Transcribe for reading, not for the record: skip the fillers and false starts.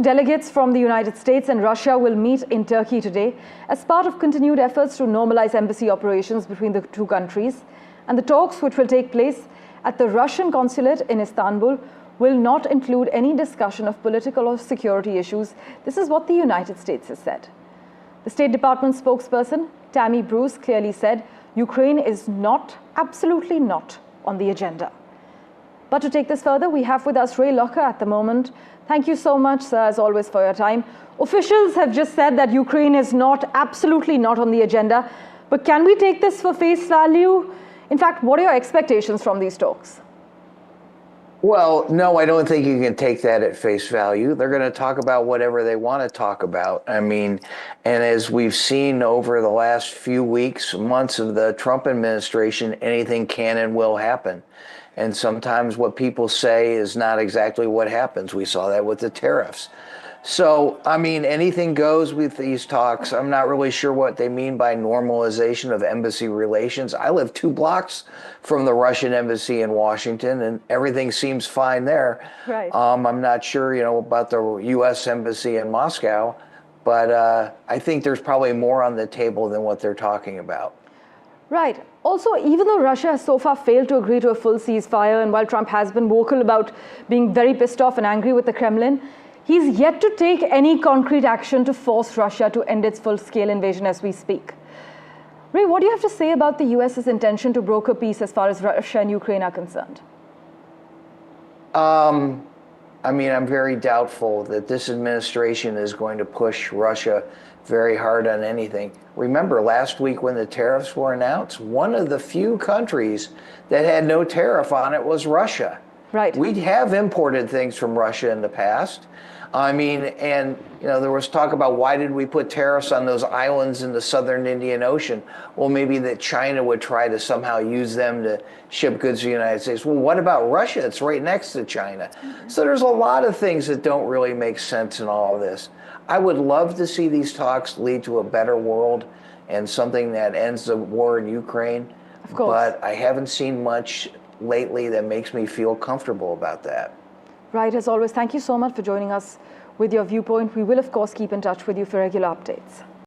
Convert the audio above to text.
Delegates from the United States and Russia will meet in Turkey today as part of continued efforts to normalize embassy operations between the two countries. And the talks, which will take place at the Russian consulate in Istanbul, will not include any discussion of political or security issues. This is what the United States has said. The State Department spokesperson, Tammy Bruce, clearly said Ukraine is not, absolutely not, on the agenda. But to take this further, we have with us Ray Locker at the moment. Thank you so much, sir, as always, for your time. Officials have just said that Ukraine is not, absolutely not on the agenda. But can we take this for face value? In fact, what are your expectations from these talks? Well, no, I don't think you can take that at face value. They're going to talk about whatever they want to talk about. I mean, and as we've seen over the last few weeks, months of the Trump administration, anything can and will happen. And sometimes what people say is not exactly what happens. We saw that with the tariffs. So, I mean, anything goes with these talks. I'm not really sure what they mean by normalization of embassy relations. I live 2 blocks from the Russian embassy in Washington, and everything seems fine there. Right. I'm not sure, about the US embassy in Moscow, but I think there's probably more on the table than what they're talking about. Right. Also, even though Russia has so far failed to agree to a full ceasefire, and while Trump has been vocal about being very pissed off and angry with the Kremlin, he's yet to take any concrete action to force Russia to end its full-scale invasion as we speak. Ray, what do you have to say about the US's intention to broker peace as far as Russia and Ukraine are concerned? I mean, I'm very doubtful that this administration is going to push Russia very hard on anything. Remember, last week when the tariffs were announced, one of the few countries that had no tariff on it was Russia. Right. We have imported things from Russia in the past. I mean, and there was talk about why did we put tariffs on those islands in the southern Indian Ocean? Well, maybe that China would try to somehow use them to ship goods to the United States. Well, what about Russia? It's right next to China. So there's a lot of things that don't really make sense in all of this. I would love to see these talks lead to a better world and something that ends the war in Ukraine. Of course. But I haven't seen much lately that makes me feel comfortable about that. Right, as always, thank you so much for joining us with your viewpoint. We will, of course, keep in touch with you for regular updates.